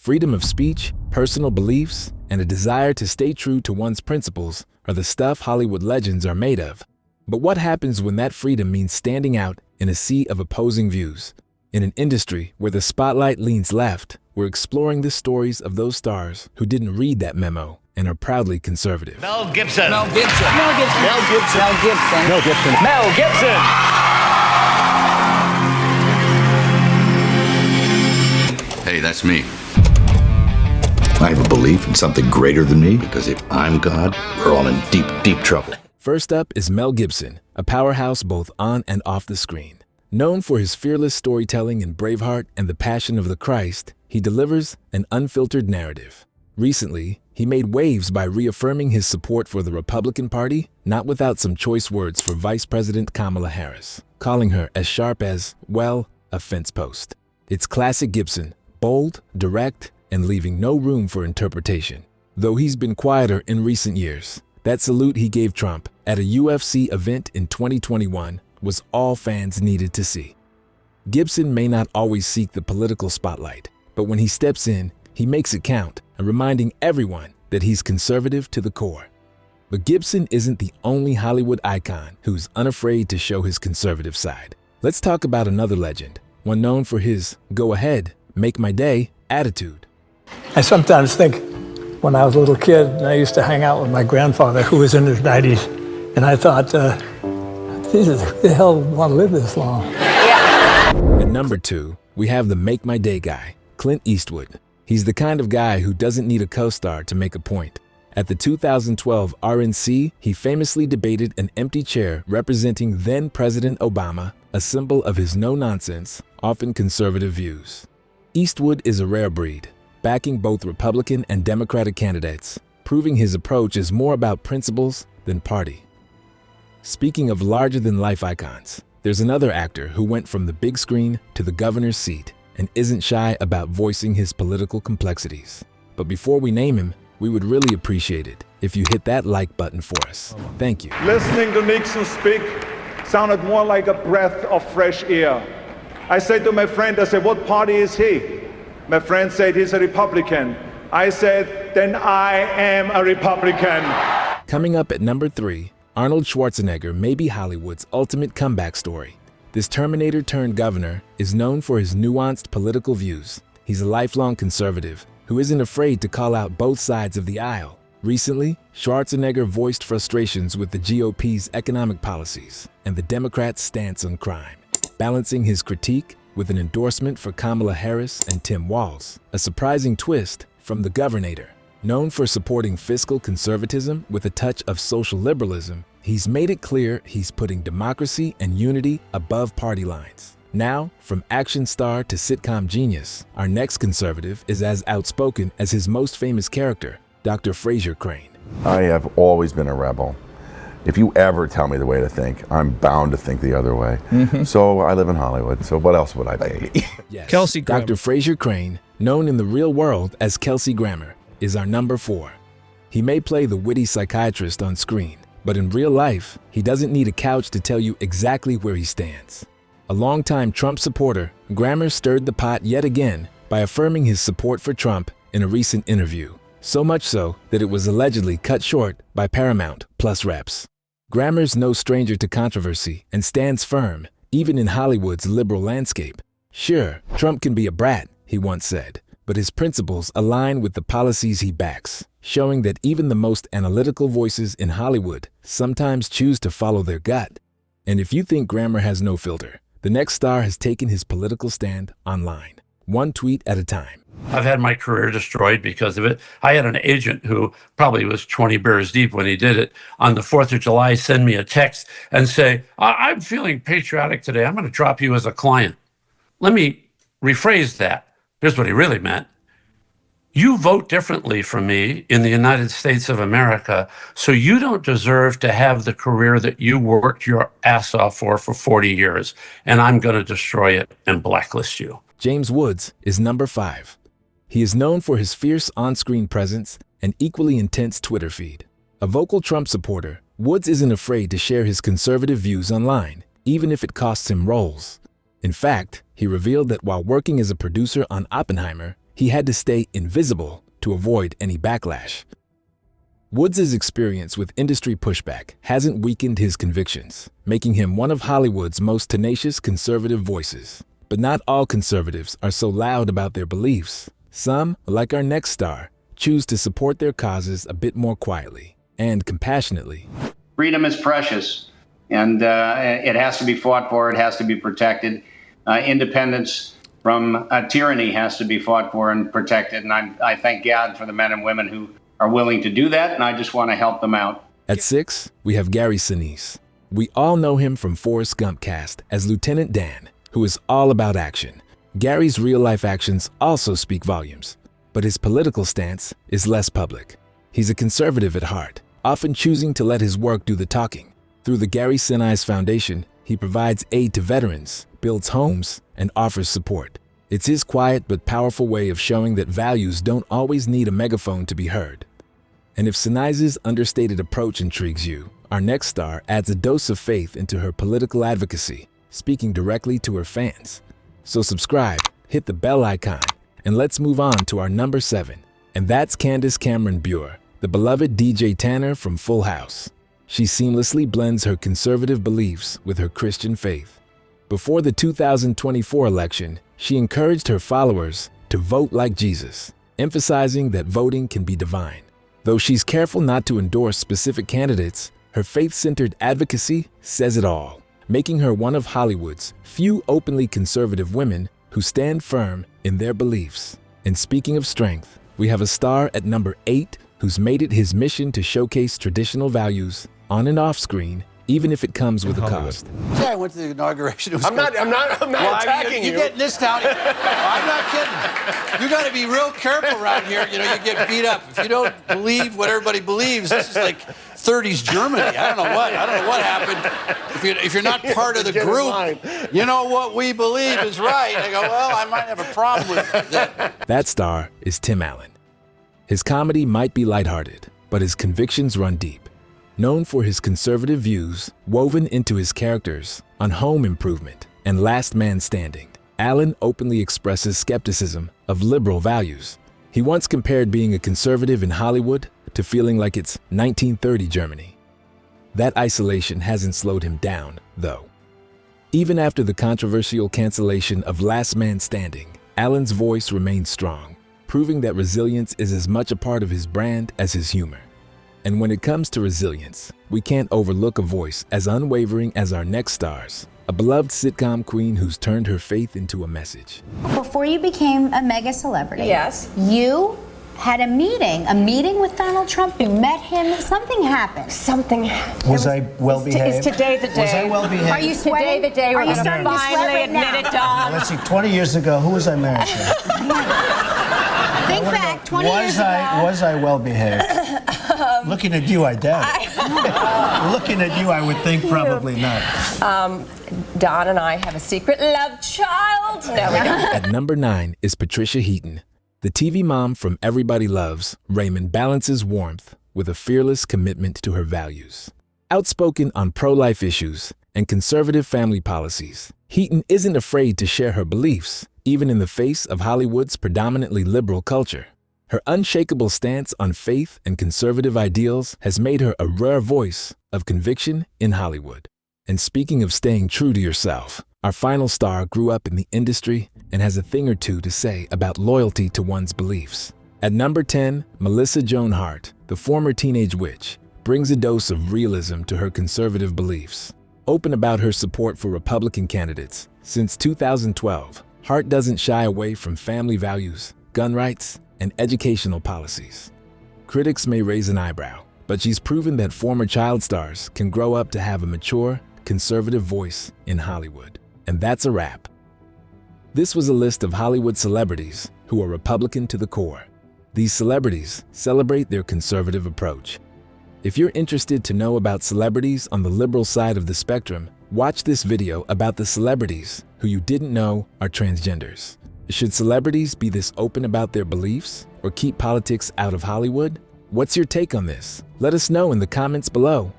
Freedom of speech, personal beliefs, and a desire to stay true to one's principles are the stuff Hollywood legends are made of. But what happens when that freedom means standing out in a sea of opposing views? In an industry where the spotlight leans left, we're exploring the stories of those stars who didn't read that memo and are proudly conservative. Mel Gibson. Mel Gibson. Mel Gibson. Mel Gibson. Mel Gibson. Mel Gibson. Mel Gibson. Hey, that's me. I have a belief in something greater than me, because if I'm God, we're all in deep, deep trouble. First up is Mel Gibson, a powerhouse both on and off the screen. Known for his fearless storytelling in Braveheart and The Passion of the Christ, he delivers an unfiltered narrative. Recently, he made waves by reaffirming his support for the Republican Party, not without some choice words for Vice President Kamala Harris, calling her as sharp as, well, a fence post. It's classic Gibson, bold, direct, and leaving no room for interpretation. Though he's been quieter in recent years, that salute he gave Trump at a UFC event in 2021 was all fans needed to see. Gibson may not always seek the political spotlight, but when he steps in, he makes it count, and reminding everyone that he's conservative to the core. But Gibson isn't the only Hollywood icon who's unafraid to show his conservative side. Let's talk about another legend, one known for his go ahead, make my day attitude. I sometimes think when I was a little kid, and I used to hang out with my grandfather who was in his 90s, and I thought, Jesus, who the hell would want to live this long? At number 2, we have the make my day guy, Clint Eastwood. He's the kind of guy who doesn't need a co-star to make a point. At the 2012 RNC, he famously debated an empty chair representing then-President Obama, a symbol of his no-nonsense, often conservative views. Eastwood is a rare breed, backing both Republican and Democratic candidates, proving his approach is more about principles than party. Speaking of larger-than-life icons, there's another actor who went from the big screen to the governor's seat and isn't shy about voicing his political complexities. But before we name him, we would really appreciate it if you hit that like button for us. Thank you. Listening to Nixon speak sounded more like a breath of fresh air. I said to my friend, I said, what party is he? My friend said he's a Republican. I said, then I am a Republican. Coming up at number 3, Arnold Schwarzenegger may be Hollywood's ultimate comeback story. This Terminator-turned-governor is known for his nuanced political views. He's a lifelong conservative who isn't afraid to call out both sides of the aisle. Recently, Schwarzenegger voiced frustrations with the GOP's economic policies and the Democrats' stance on crime, balancing his critique with an endorsement for Kamala Harris and Tim Walz, a surprising twist from the Governator. Known for supporting fiscal conservatism with a touch of social liberalism, he's made it clear he's putting democracy and unity above party lines. Now, from action star to sitcom genius, our next conservative is as outspoken as his most famous character, Dr. Fraser Crane. I have always been a rebel. If you ever tell me the way to think, I'm bound to think the other way. So I live in Hollywood, so what else would I be? Yes, Kelsey Grammer. Dr. Fraser Crane, known in the real world as Kelsey Grammer, is our number 4. He may play the witty psychiatrist on screen, but in real life, he doesn't need a couch to tell you exactly where he stands. A longtime Trump supporter, Grammer stirred the pot yet again by affirming his support for Trump in a recent interview, so much so that it was allegedly cut short by Paramount Plus reps. Grammer's no stranger to controversy and stands firm, even in Hollywood's liberal landscape. Sure, Trump can be a brat, he once said, but his principles align with the policies he backs, showing that even the most analytical voices in Hollywood sometimes choose to follow their gut. And if you think Grammer has no filter, the next star has taken his political stand online, one tweet at a time. I've had my career destroyed because of it. I had an agent who probably was 20 beers deep when he did it. On the 4th of July, send me a text and say, I'm feeling patriotic today. I'm going to drop you as a client. Let me rephrase that. Here's what he really meant. You vote differently from me in the United States of America, so you don't deserve to have the career that you worked your ass off for 40 years, and I'm going to destroy it and blacklist you. James Woods is number 5. He is known for his fierce on-screen presence and equally intense Twitter feed. A vocal Trump supporter, Woods isn't afraid to share his conservative views online, even if it costs him roles. In fact, he revealed that while working as a producer on Oppenheimer, he had to stay invisible to avoid any backlash. Woods' experience with industry pushback hasn't weakened his convictions, making him one of Hollywood's most tenacious conservative voices. But not all conservatives are so loud about their beliefs. Some, like our next star, choose to support their causes a bit more quietly and compassionately. Freedom is precious, and it has to be fought for, it has to be protected. Independence from tyranny has to be fought for and protected, and I thank God for the men and women who are willing to do that, and I just want to help them out. At 6, we have Gary Sinise. We all know him from Forrest Gump cast as Lieutenant Dan, who is all about action. Gary's real-life actions also speak volumes, but his political stance is less public. He's a conservative at heart, often choosing to let his work do the talking. Through the Gary Sinise Foundation, he provides aid to veterans, builds homes, and offers support. It's his quiet but powerful way of showing that values don't always need a megaphone to be heard. And if Sinise's understated approach intrigues you, our next star adds a dose of faith into her political advocacy, speaking directly to her fans. So subscribe, hit the bell icon, and let's move on to our number 7. And that's Candace Cameron Bure, the beloved DJ Tanner from Full House. She seamlessly blends her conservative beliefs with her Christian faith. Before the 2024 election, she encouraged her followers to vote like Jesus, emphasizing that voting can be divine. Though she's careful not to endorse specific candidates, her faith-centered advocacy says it all, making her one of Hollywood's few openly conservative women who stand firm in their beliefs. And speaking of strength, we have a star at number 8 who's made it his mission to showcase traditional values on and off screen, even if it comes with a cost. Yeah, I went to the inauguration. I'm not attacking you. You get this down. I'm not kidding. You got to be real careful around here. You know, you get beat up if you don't believe what everybody believes. This is like 30s Germany. I don't know what happened. If you're not part of the group, you know what we believe is right. I go, well, I might have a problem with that. That star is Tim Allen. His comedy might be lighthearted, but his convictions run deep. Known for his conservative views woven into his characters on Home Improvement and Last Man Standing, Allen openly expresses skepticism of liberal values. He once compared being a conservative in Hollywood to feeling like it's 1930 Germany. That isolation hasn't slowed him down, though. Even after the controversial cancellation of Last Man Standing, Allen's voice remains strong, proving that resilience is as much a part of his brand as his humor. And when it comes to resilience, we can't overlook a voice as unwavering as our next stars, a beloved sitcom queen who's turned her faith into a message. Before you became a mega celebrity, Yes. You had a meeting with Donald Trump. You met him. Something happened. Something happened. Was I well behaved? Is today the day? Was I well behaved? Are you sweating? Today the day Are we're you going to starting to sweat finally right admit now? it, Don. Let's see, 20 years ago, who was I married to? Think back, 20 years ago. Was I well behaved? Looking at you, I doubt it. Looking at you, I would think probably not. Don and I have a secret love child. No, we don't. At number 9 is Patricia Heaton. The TV mom from Everybody Loves Raymond balances warmth with a fearless commitment to her values. Outspoken on pro-life issues and conservative family policies, Heaton isn't afraid to share her beliefs, even in the face of Hollywood's predominantly liberal culture. Her unshakable stance on faith and conservative ideals has made her a rare voice of conviction in Hollywood. And speaking of staying true to yourself, our final star grew up in the industry and has a thing or two to say about loyalty to one's beliefs. At number 10, Melissa Joan Hart, the former teenage witch, brings a dose of realism to her conservative beliefs. Open about her support for Republican candidates, since 2012, Hart doesn't shy away from family values, gun rights, and educational policies. Critics may raise an eyebrow, but she's proven that former child stars can grow up to have a mature, conservative voice in Hollywood. And that's a wrap. This was a list of Hollywood celebrities who are Republican to the core. These celebrities celebrate their conservative approach. If you're interested to know about celebrities on the liberal side of the spectrum, watch this video about the celebrities who you didn't know are transgenders. Should celebrities be this open about their beliefs or keep politics out of Hollywood? What's your take on this? Let us know in the comments below.